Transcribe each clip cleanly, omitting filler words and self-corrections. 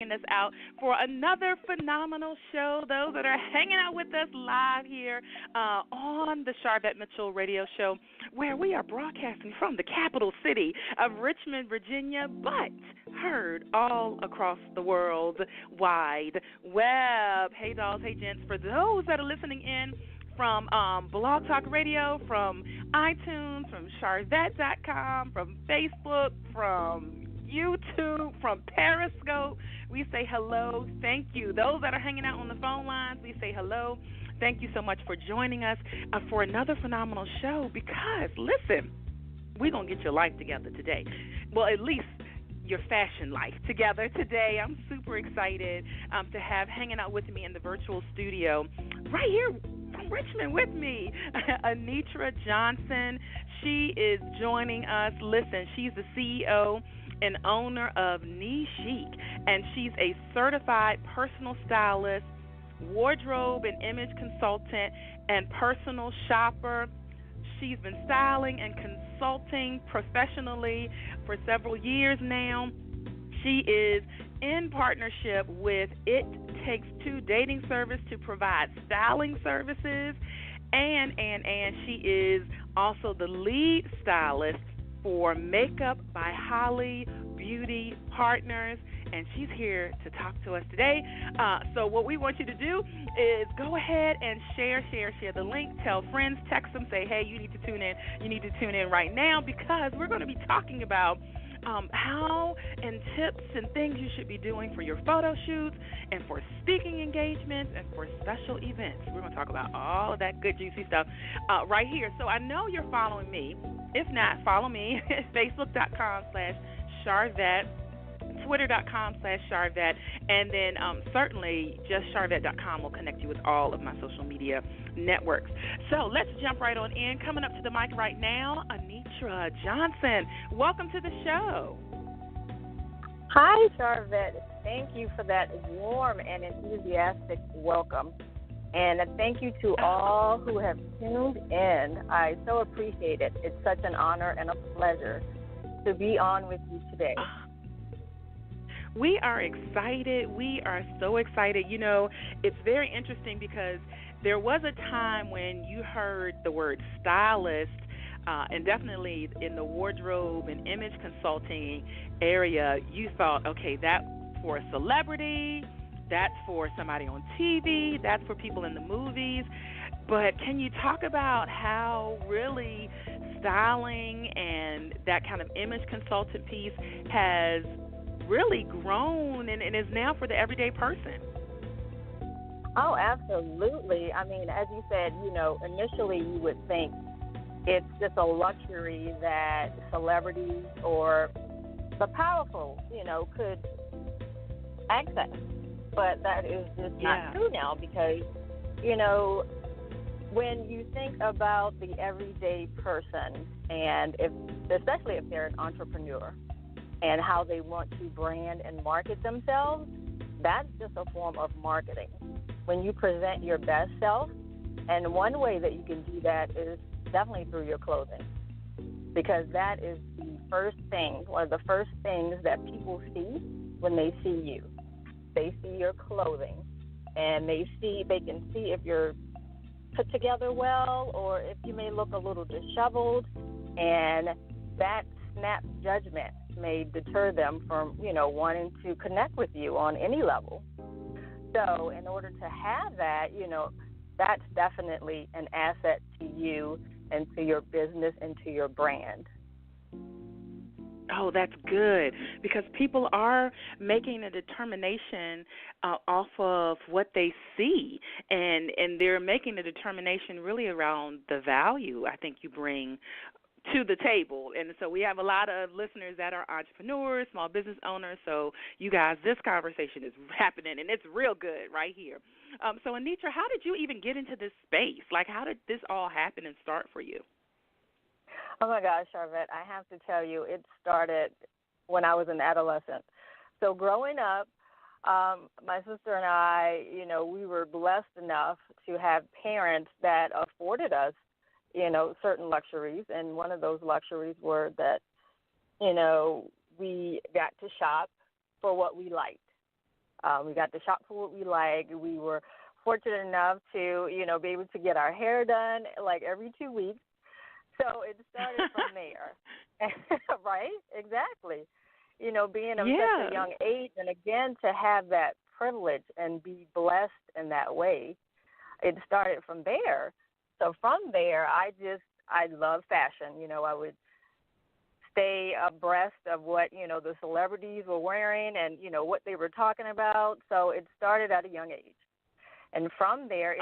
checking us out for another phenomenal show. Those that are hanging out with us live here on the Charvette Mitchell Radio Show, where we are broadcasting from the capital city of Richmond, Virginia, but heard all across the world wide web. Hey, dolls, hey, gents. For those that are listening in from Blog Talk Radio, from iTunes, from Charvette.com, from Facebook, from YouTube, from Periscope, we say hello. Thank you. Those that are hanging out on the phone lines, we say hello. Thank you so much for joining us for another phenomenal show because, listen, we're going to get your life together today. Well, at least your fashion life together today. I'm super excited to have hanging out with me in the virtual studio right here from Richmond with me, Anetra Johnson. She is joining us. Listen, she's the CEO and owner of Knee Chic, and she's a certified personal stylist, wardrobe and image consultant, and personal shopper. She's been styling and consulting professionally for several years now. She is in partnership with It Takes Two dating service to provide styling services, and she is also the lead stylist for Makeup by Holly Beauty Partners, and she's here to talk to us today. So what we want you to do is go ahead and share the link. Tell friends, text them, say, hey, you need to tune in. You need to tune in right now because we're going to be talking about how and tips and things you should be doing for your photo shoots and for speaking engagements and for special events. We're going to talk about all of that good, juicy stuff right here. So I know you're following me. If not, follow me at Facebook.com/Charvette, Twitter.com/Charvette, and then certainly just Charvette.com will connect you with all of my social media networks. So let's jump right on in. Coming up to the mic right now, Anetra Johnson. Welcome to the show. Hi, Charvette. Thank you for that warm and enthusiastic welcome. And thank you to all who have tuned in. I so appreciate it. It's such an honor and a pleasure to be on with you today. We are excited. We are so excited. You know, it's very interesting because there was a time when you heard the word stylist, and definitely in the wardrobe and image consulting area, you thought, okay, that's for a celebrity, that's for somebody on TV, that's for people in the movies. But can you talk about how really styling and that kind of image consultant piece has really grown and is now for the everyday person? Oh, absolutely. I mean, as you said, you know, initially you would think it's just a luxury that celebrities or the powerful, you know, could access. But that is just not true now because, you know, when you think about the everyday person and especially if they're an entrepreneur and how they want to brand and market themselves, that's just a form of marketing. When you present your best self, and one way that you can do that is definitely through your clothing, because that is the first thing, one of the first things that people see when they see you. They see your clothing, and they can see if you're put together well or if you may look a little disheveled, and that snap judgment may deter them from, you know, wanting to connect with you on any level. So in order to have that, you know, that's definitely an asset to you and to your business and to your brand. Oh, that's good, because people are making a determination off of what they see, and they're making a determination really around the value I think you bring to the table. And so we have a lot of listeners that are entrepreneurs, small business owners. So you guys, this conversation is happening, and it's real good right here. So Anetra, how did you even get into this space? Like, how did this all happen and start for you? Oh, my gosh, Charvette, I have to tell you, it started when I was an adolescent. So growing up, my sister and I, you know, we were blessed enough to have parents that afforded us, you know, certain luxuries. And one of those luxuries were that, you know, we got to shop for what we liked. We got to shop for what we like. We were fortunate enough to, be able to get our hair done like every 2 weeks. So it started from there. Right? Exactly. Being of such a young age, and again, to have that privilege and be blessed in that way, it started from there. So from there, I love fashion. I would stay abreast of what, the celebrities were wearing and, what they were talking about. So it started at a young age. And from there, it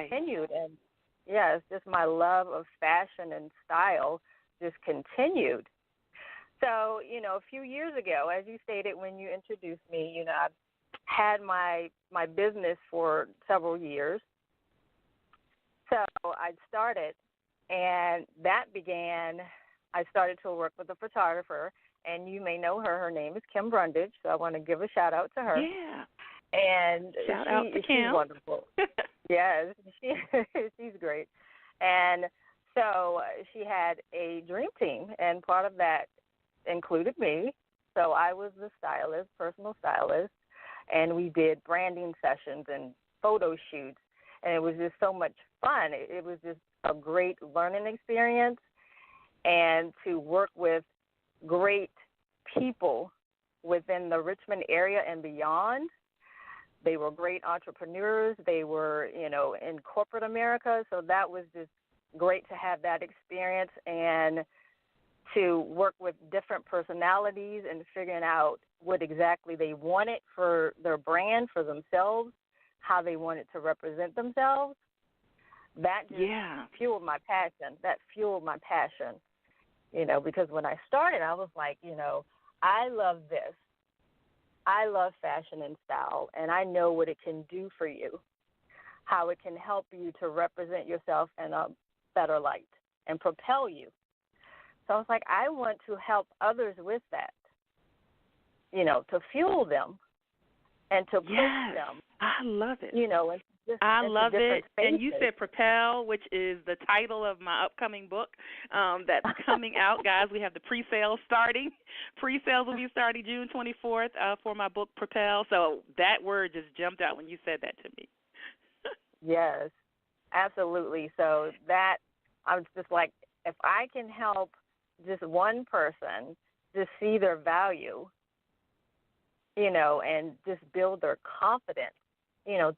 continued. And, it's just my love of fashion and style just continued. So, a few years ago, as you stated when you introduced me, I've had my business for several years. So I started, and that began, I started to work with a photographer, and you may know her. Her name is Kim Brundage, so I want to give a shout-out to her. Yeah. And Shout out to Kim. She's wonderful. Yes, she's great. And so she had a dream team, and part of that included me. So I was the stylist, personal stylist, and we did branding sessions and photo shoots, and it was just so much fun. It was just a great learning experience, and to work with great people within the Richmond area and beyond. They were great entrepreneurs. They were, in corporate America, so that was just great to have that experience and to work with different personalities and figuring out what exactly they wanted for their brand, for themselves, how they wanted to represent themselves. That just fueled my passion. That fueled my passion, because when I started, I was like, I love this. I love fashion and style, and I know what it can do for you, how it can help you to represent yourself in a better light and propel you. So I was like, I want to help others with that, to fuel them and to push them. I love it. I love it. Spaces. And you said Propel, which is the title of my upcoming book that's coming out, guys. We have the pre-sales starting. Pre-sales will be starting June 24th for my book, Propel. So that word just jumped out when you said that to me. Yes, absolutely. So that, I was just like, if I can help just one person just see their value, and just build their confidence,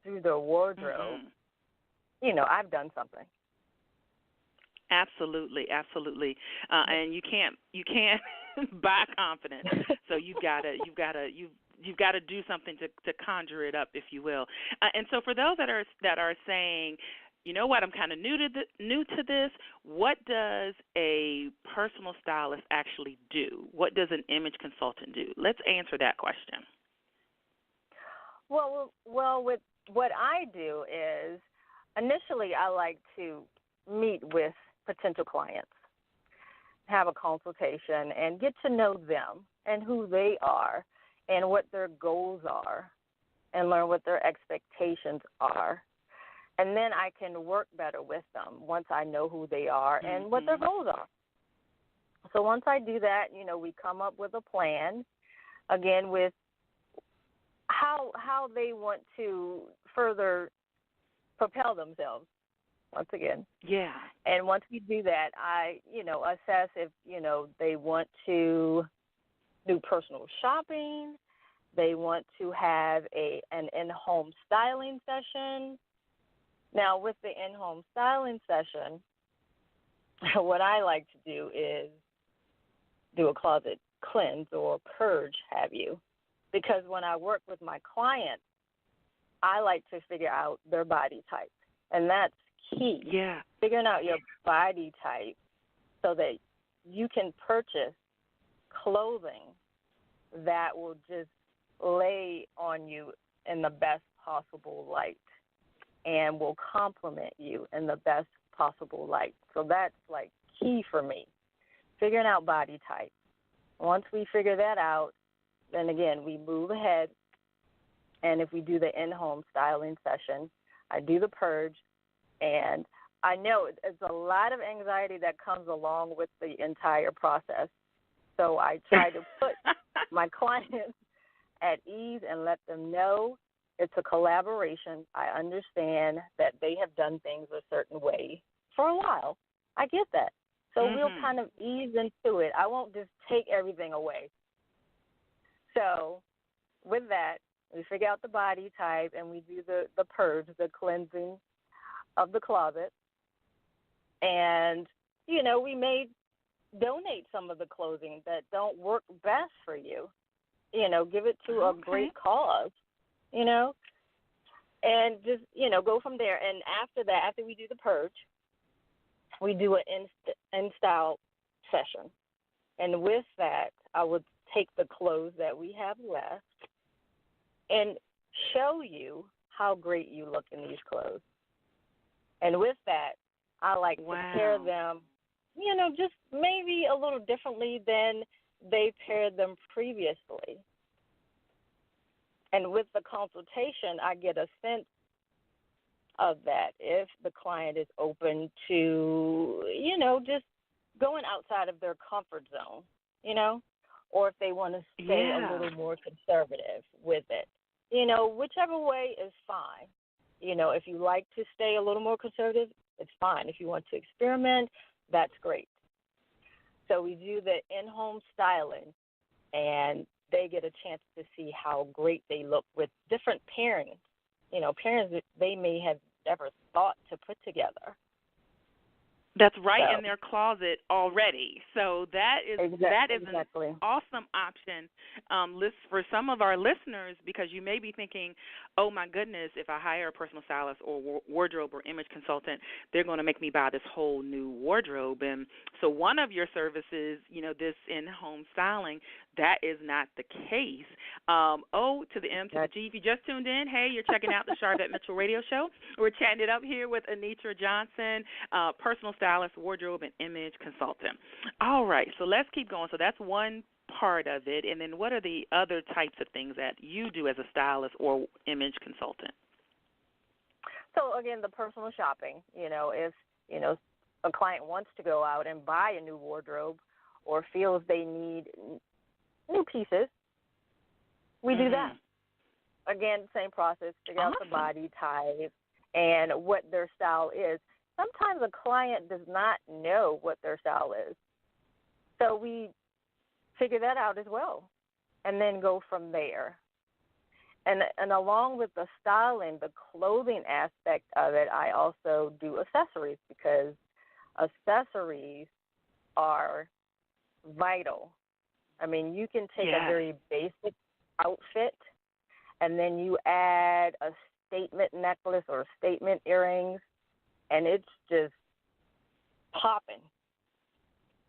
through their wardrobe, I've done something. Absolutely, absolutely. And you can't buy confidence. So you've got to do something to conjure it up, if you will. And so for those that are saying, you know what, I'm kind of new to this. What does a personal stylist actually do? What does an image consultant do? Let's answer that question. Well, with what I do is, initially I like to meet with potential clients, have a consultation, and get to know them and who they are and what their goals are, and learn what their expectations are. And then I can work better with them once I know who they are and what their goals are. So once I do that, we come up with a plan, again, with how they want to further propel themselves, once again. Yeah. And once we do that, I, assess if, they want to do personal shopping, they want to have an in-home styling session. Now, with the in-home styling session, what I like to do is do a closet cleanse or purge, have you. Because when I work with my clients, I like to figure out their body type. And that's key. Yeah. Figuring out your body type so that you can purchase clothing that will just lay on you in the best possible light and will complement you in the best possible light. So that's like key for me, figuring out body type. Once we figure that out, then again, we move ahead. And if we do the in-home styling session, I do the purge. And I know it's a lot of anxiety that comes along with the entire process. So I try to put my clients at ease and let them know it's a collaboration. I understand that they have done things a certain way for a while. I get that. So we'll kind of ease into it. I won't just take everything away. So with that, we figure out the body type and we do the purge, the cleansing of the closet. And, you know, we may donate some of the clothing that don't work best for you. You know, give it to a great cause, you know, and just, you know, go from there. And after that, after we do the purge, we do an in-style session. And with that, I would take the clothes that we have left and show you how great you look in these clothes. And with that, I like to pair them, you know, just maybe a little differently than they paired them previously. And with the consultation, I get a sense of that if the client is open to, you know, just going outside of their comfort zone, you know, or if they want to stay a little more conservative with it. You know, whichever way is fine. You know, if you like to stay a little more conservative, it's fine. If you want to experiment, that's great. So we do the in-home styling, and they get a chance to see how great they look with different pairings. You know, pairings that they may have never thought to put together. That's right in their closet already. So that is an awesome option for some of our listeners, because you may be thinking, oh, my goodness, if I hire a personal stylist or wardrobe or image consultant, they're going to make me buy this whole new wardrobe. And so one of your services, you know, this in-home styling, that is not the case. O to the M to the G. If you just tuned in, hey, you're checking out the Charvette Mitchell Radio Show. We're chatting it up here with Anetra Johnson, personal stylist, wardrobe, and image consultant. All right, so let's keep going. So that's one part of it. And then what are the other types of things that you do as a stylist or image consultant? So, again, the personal shopping. You know, if, you know, a client wants to go out and buy a new wardrobe or feels they need new pieces, we do that. Again, same process, figure out the body type and what their style is. Sometimes a client does not know what their style is. So we figure that out as well and then go from there. And along with the styling, the clothing aspect of it, I also do accessories, because accessories are vital. I mean, you can take a very basic outfit and then you add a statement necklace or statement earrings, and it's just popping.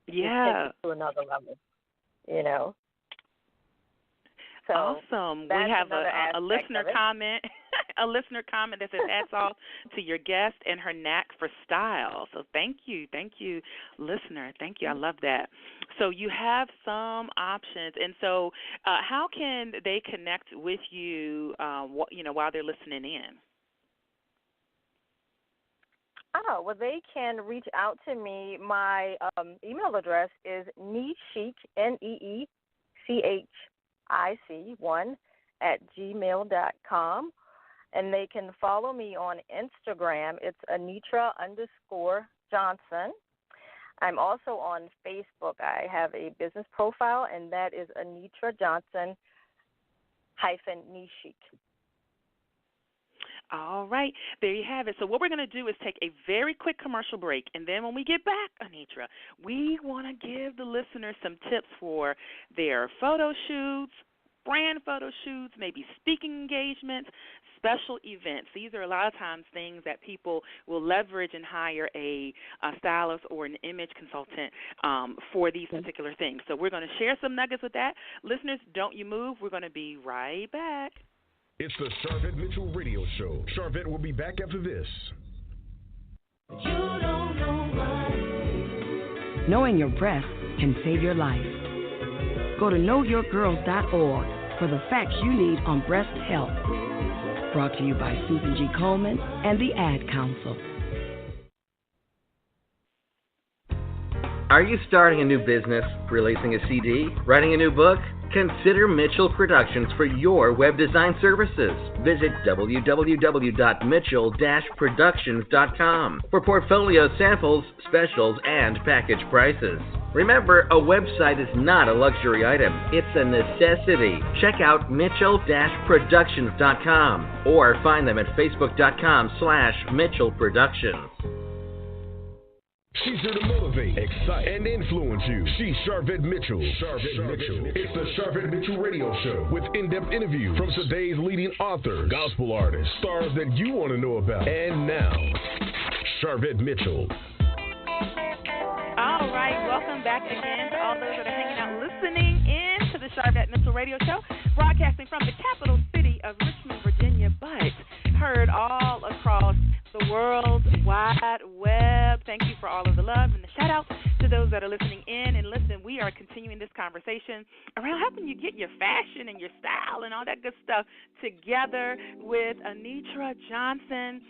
Yeah. It takes it to another level, you know. So awesome. We have a listener comment. A listener comment that says, hats off to your guest and her knack for style. So thank you, listener. Thank you. I love that. So you have some options. And so how can they connect with you, while they're listening in? Oh, well, they can reach out to me. My email address is neechic, NEECHIC1 @gmail.com. And they can follow me on Instagram. It's Anetra_Johnson. I'm also on Facebook. I have a business profile, and that is Anetra Johnson -Neechic. All right. There you have it. So what we're going to do is take a very quick commercial break, and then when we get back, Anetra, we want to give the listeners some tips for their photo shoots, brand photo shoots, maybe speaking engagements, special events. These are a lot of times things that people will leverage and hire a stylist or an image consultant for these particular things. So we're going to share some nuggets with that. Listeners, don't you move. We're going to be right back. It's the Charvette Mitchell Radio Show. Charvette will be back after this. You don't know why. Knowing your breasts can save your life. Go to knowyourgirls.org for the facts you need on breast health. Brought to you by Susan G. Coleman and the Ad Council. Are you starting a new business, releasing a CD, writing a new book? Consider Mitchell Productions for your web design services. Visit www.mitchell-productions.com for portfolio samples, specials, and package prices. Remember, a website is not a luxury item. It's a necessity. Check out mitchell-productions.com or find them at facebook.com/Mitchell Productions. She's here to motivate, excite, and influence you. She's Charvette Mitchell. It's the Charvette Mitchell Radio Show with in-depth interviews from today's leading authors, gospel artists, stars that you want to know about. And now, Charvette Mitchell. All right, welcome back again to all those that are hanging out listening in to the Charvette Mitchell Radio Show, broadcasting from the capital city of Richmond, Virginia, but heard all across the World Wide Web. Thank you for all of the love and the shout out to those that are listening in. And listen, we are continuing this conversation around helping you get your fashion and your style and all that good stuff together with Anetra Johnson,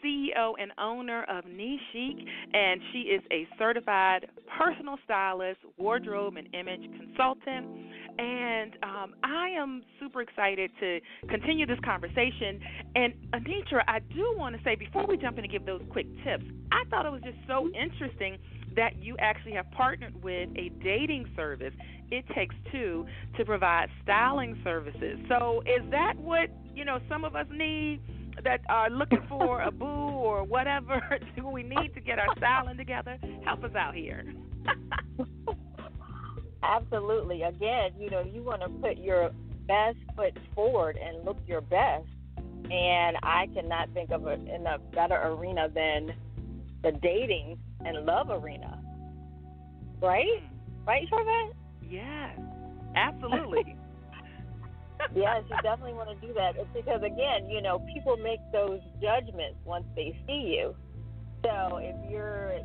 CEO and owner of Knee Chic, and she is a certified personal stylist, wardrobe and image consultant. And I am super excited to continue this conversation. And Anetra, I do want to say, before we jump in and give those quick tips, I thought it was just so interesting that you actually have partnered with a dating service, It Takes Two, to provide styling services. So is that what, some of us need that are looking for a boo or whatever? Do we need to get our styling together? Help us out here. Absolutely. Again, you want to put your best foot forward and look your best. And I cannot think of in a better arena than the dating and love arena. Right? Right, Charvette? Yes, absolutely. Yes, you definitely want to do that. It's because, again, people make those judgments once they see you. So if you're,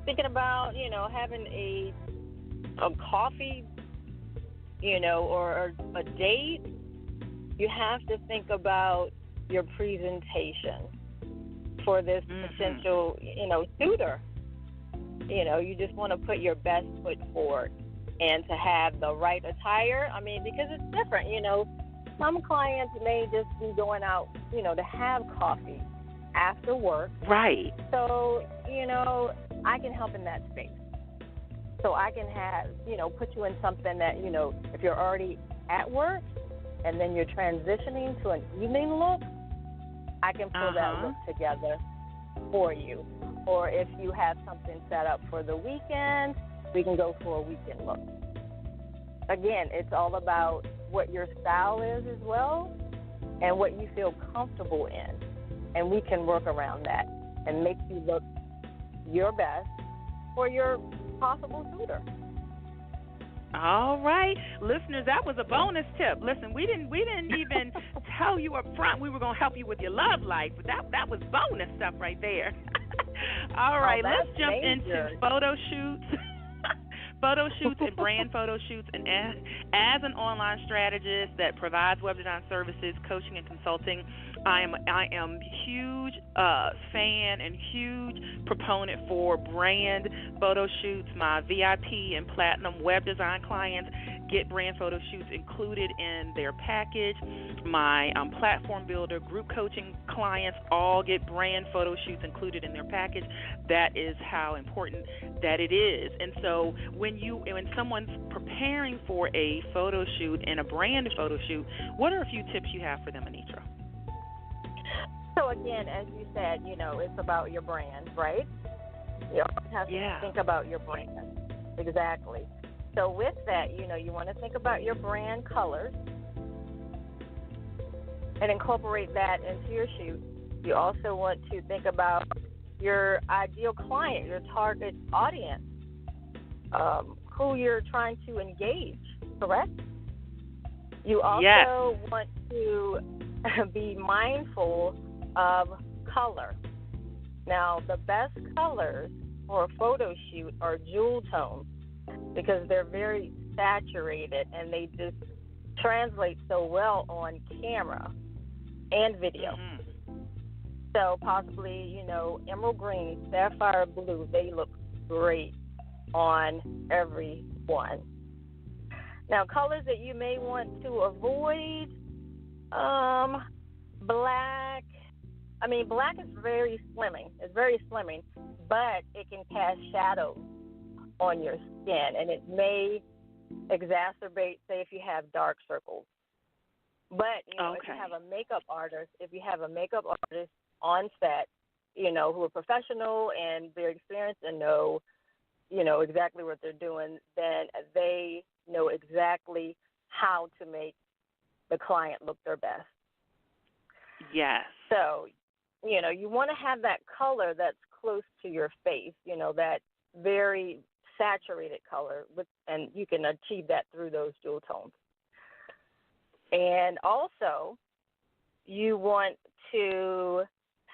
thinking about, having a coffee, or a date, you have to think about your presentation for this potential, suitor. You just want to put your best foot forward and to have the right attire. I mean, because it's different, Some clients may just be going out, to have coffee after work. Right. So, I can help in that space. So I can have, put you in something that, if you're already at work and then you're transitioning to an evening look, I can pull that look together for you. Or if you have something set up for the weekend, we can go for a weekend look. Again, it's all about what your style is as well and what you feel comfortable in. And we can work around that and make you look your best for your possible suitor. All right, listeners, that was a bonus tip. Listen, we didn't even tell you up front we were going to help you with your love life, but that was bonus stuff right there. All right, let's jump into photo shoots. Photo shoots and brand photo shoots, and as an online strategist that provides web design services, coaching, and consulting, I am huge fan and huge proponent for brand photo shoots. My VIP and platinum web design clients get brand photo shoots included in their package. My platform builder group coaching clients all get brand photo shoots included in their package. That is how important that it is. And so when someone's preparing for a photo shoot and a brand photo shoot, what are a few tips you have for them, Anetra? So again, as you said, it's about your brand, right? You always have to think about your brand. Exactly. So with that, you want to think about your brand colors and incorporate that into your shoot. You also want to think about your ideal client, your target audience, who you're trying to engage, correct? You also want to be mindful of color. Now, the best colors for a photo shoot are jewel tones because they're very saturated and they just translate so well on camera and video. So possibly, emerald green, sapphire blue, they look great on everyone. Now, colors that you may want to avoid, black. I mean, black is very slimming. It's very slimming, but it can cast shadows on your skin, and it may exacerbate, say, if you have dark circles. But, if you have a makeup artist, on set, who are professional and very experienced and know, exactly what they're doing, then they know exactly how to make the client look their best. Yes. So, you want to have that color that's close to your face, that very saturated color, and you can achieve that through those jewel tones. And also, you want to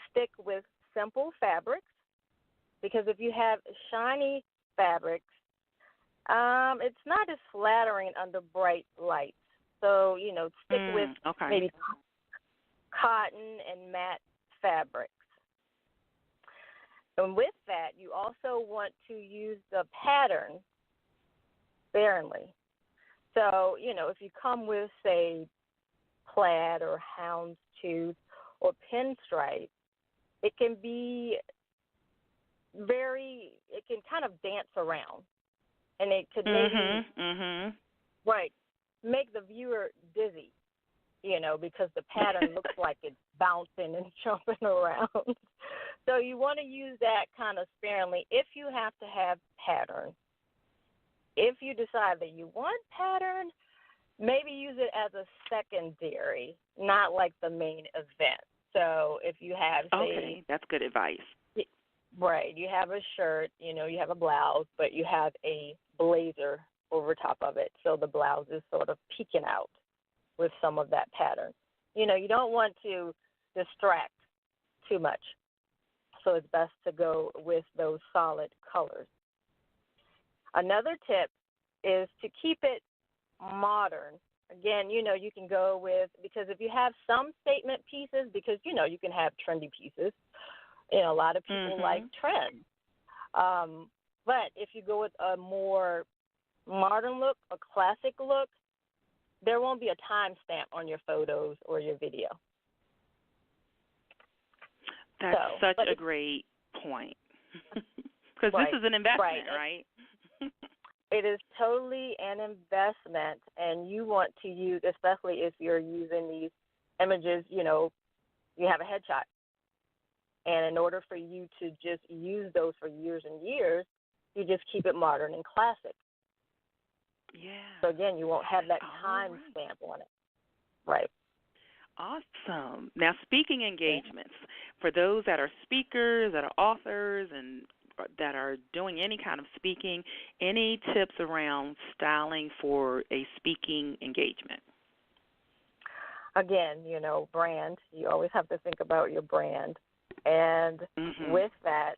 stick with simple fabrics, because if you have shiny fabrics, it's not as flattering under bright lights. So, stick with maybe cotton and matte fabrics. And with that, you also want to use the pattern sparingly. So, if you come with, say, plaid or houndstooth or pinstripe, it can be it can kind of dance around. And it could maybe, make the viewer dizzy, because the pattern looks like it's bouncing and jumping around. So you want to use that kind of sparingly if you have to have pattern. If you decide that you want pattern, maybe use it as a secondary, not like the main event. So if you have, say, that's good advice. Right, you have a shirt, you have a blouse, but you have a blazer over top of it, so the blouse is sort of peeking out with some of that pattern. You don't want to distract too much, so it's best to go with those solid colors. Another tip is to keep it modern. Again, you can go with, because if you have some statement pieces, because, you can have trendy pieces. A lot of people like trends. But if you go with a more modern look, a classic look, there won't be a timestamp on your photos or your video. That's such a great point. Because this is an investment, right? It is totally an investment, and you want to use, especially if you're using these images, you have a headshot. And in order for you to just use those for years and years, you just keep it modern and classic. Yeah. So, again, you won't have that time stamp on it. Right. Awesome. Now, speaking engagements, for those that are speakers, that are authors, and that are doing any kind of speaking, any tips around styling for a speaking engagement? Again, brand. You always have to think about your brand. And with that,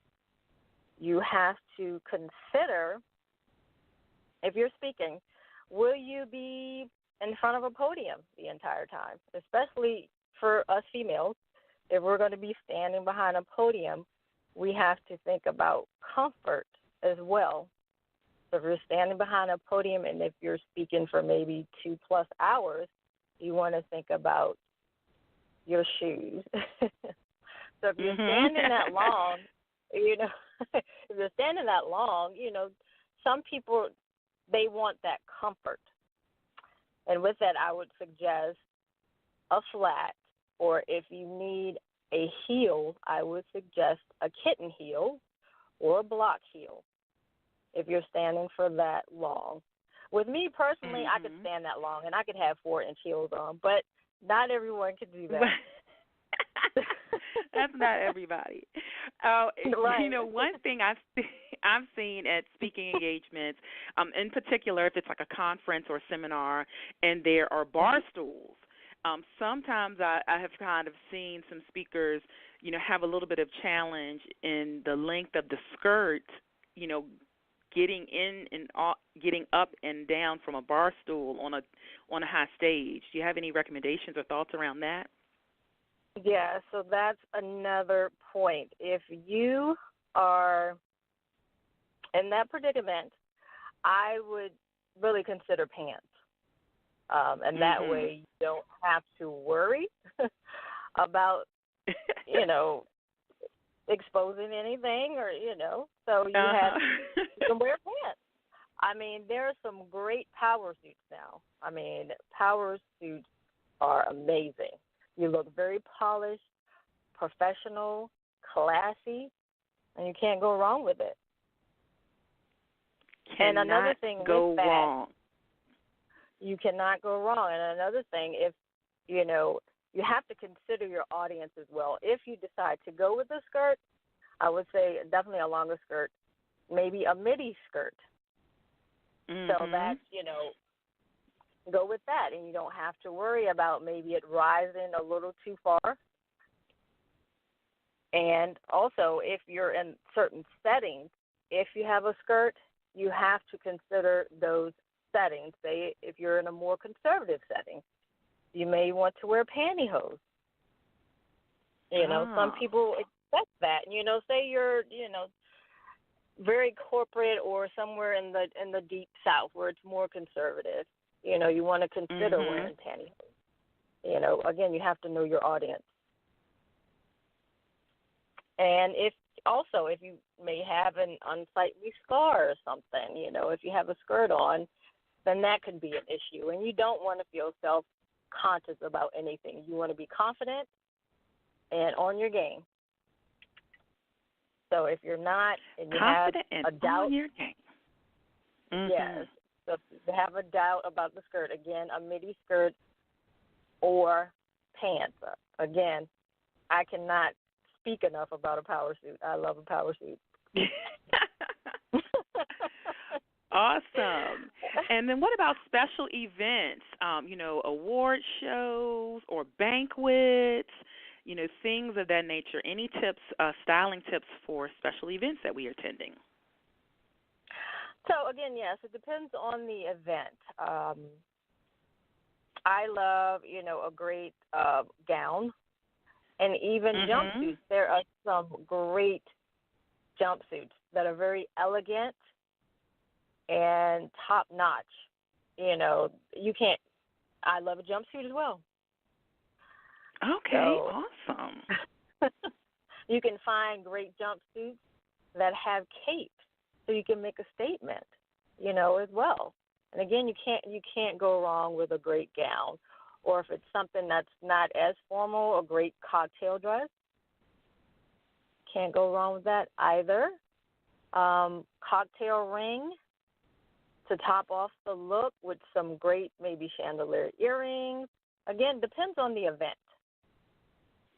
you have to consider, if you're speaking, will you be in front of a podium the entire time? Especially for us females, if we're going to be standing behind a podium, we have to think about comfort as well. So if you're standing behind a podium and if you're speaking for maybe 2+ hours, you want to think about your shoes. So if you're standing that long, if you're standing that long, some people, they want that comfort. And with that, I would suggest a flat, or if you need a heel, I would suggest a kitten heel or a block heel if you're standing for that long. With me personally, I could stand that long, and I could have 4-inch heels on, but not everyone could do that. That's not everybody. Right. One thing I've seen at speaking engagements, in particular, if it's like a conference or seminar, and there are bar stools. Sometimes I have kind of seen some speakers, have a little bit of challenge in the length of the skirt, getting in and getting up and down from a bar stool on a high stage. Do you have any recommendations or thoughts around that? Yeah, so that's another point. If you are in that predicament, I would really consider pants. And that way you don't have to worry about, you know, exposing anything or, you know. So you can wear pants. I mean, there are some great power suits now. I mean, power suits are amazing. You look very polished, professional, classy, and you can't go wrong with it. And another thing with that, you cannot go wrong. And another thing, if, you know, you have to consider your audience as well. If you decide to go with a skirt, I would say definitely a longer skirt, maybe a midi skirt. So that's, you know, go with that, and you don't have to worry about maybe it rising a little too far. And also, if you're in certain settings, if you have a skirt, you have to consider those settings. Say if you're in a more conservative setting, you may want to wear pantyhose. You know, some people expect that. You know, say you're, you know, very corporate or somewhere in the deep south where it's more conservative. You know, you want to consider wearing pantyhose. You know, again, you have to know your audience. And if you may have an unsightly scar or something, you know, if you have a skirt on, then that could be an issue. And you don't want to feel self-conscious about anything. You want to be confident and on your game. So if you're not and you confident have a doubt, on your game. Yes. So if you have a doubt about the skirt, again, a midi skirt or pants. Again, I cannot speak enough about a power suit. I love a power suit. Awesome. And then what about special events, you know, award shows or banquets, you know, things of that nature? Any tips, styling tips for special events that we are attending? So, again, yes, it depends on the event. I love, you know, a great gown and even jumpsuits. There are some great jumpsuits that are very elegant and top-notch. You know, I love a jumpsuit as well. Okay, so, awesome. You can find great jumpsuits that have capes, so you can make a statement, you know, as well. And again, you can't go wrong with a great gown, or if it's something that's not as formal, a great cocktail dress. Can't go wrong with that either. Cocktail ring to top off the look with some great maybe chandelier earrings. Again, depends on the event.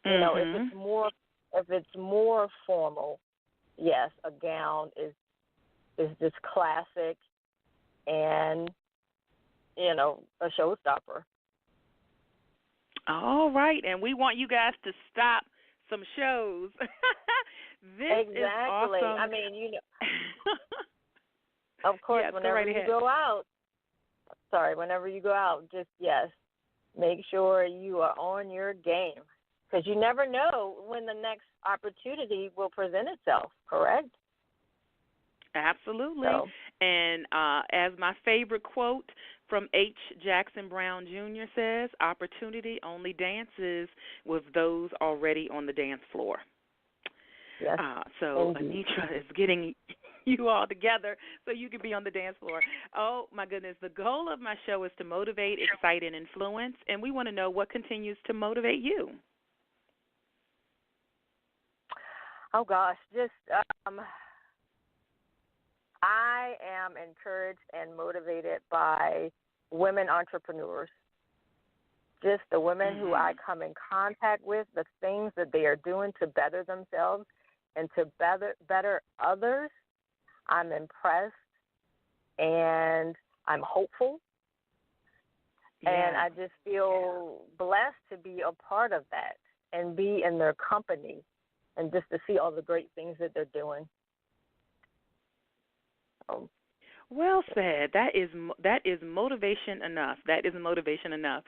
You know, if it's more formal, yes, a gown is just classic and, you know, a showstopper. All right, and we want you guys to stop some shows. This is awesome. I mean, you know, of course, whenever you go out, just, yes, make sure you are on your game, because you never know when the next opportunity will present itself, correct? Absolutely. So, and as my favorite quote from H. Jackson Brown Jr. says, opportunity only dances with those already on the dance floor. Yes. So Anetra is getting you all together so you can be on the dance floor. Oh, my goodness. The goal of my show is to motivate, excite, and influence, and we want to know what continues to motivate you. Oh, gosh. Just I am encouraged and motivated by women entrepreneurs. Just the women who I come in contact with, the things that they are doing to better themselves and to better others. I'm impressed and I'm hopeful. Yeah. And I just feel blessed to be a part of that and be in their company and just to see all the great things that they're doing. Well said. That is motivation enough. That is motivation enough.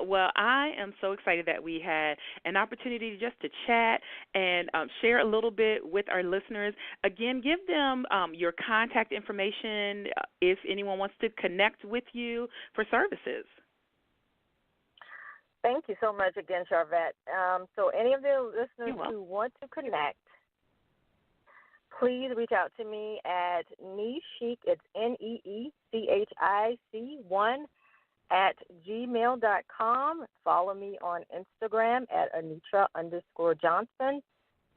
Well, I am so excited that we had an opportunity just to chat and share a little bit with our listeners. Again, give them your contact information if anyone wants to connect with you for services. Thank you so much again, Charvette. So any of the listeners welcome. who want to connect, please reach out to me at Neechic, it's NEECHIC1 at gmail.com. Follow me on Instagram at Anetra_Johnson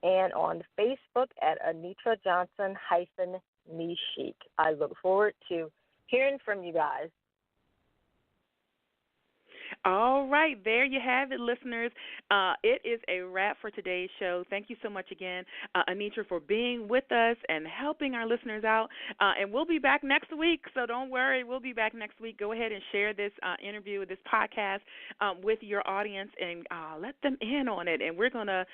and on Facebook at Anetra Johnson-Neechic. I look forward to hearing from you guys. All right, there you have it, listeners. It is a wrap for today's show. Thank you so much again, Anetra, for being with us and helping our listeners out. And we'll be back next week, so don't worry. We'll be back next week. Go ahead and share this interview, this podcast with your audience and let them in on it. And we're going to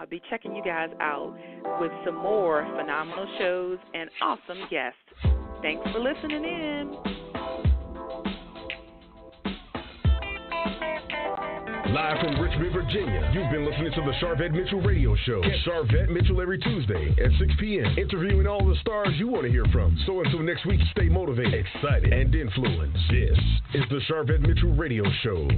be checking you guys out with some more phenomenal shows and awesome guests. Thanks for listening in. Live from Richmond, Virginia, you've been listening to the Charvette Mitchell Radio Show. Catch Charvette Mitchell every Tuesday at 6 p.m., interviewing all the stars you want to hear from. So until next week, stay motivated, excited, and influenced. This is the Charvette Mitchell Radio Show.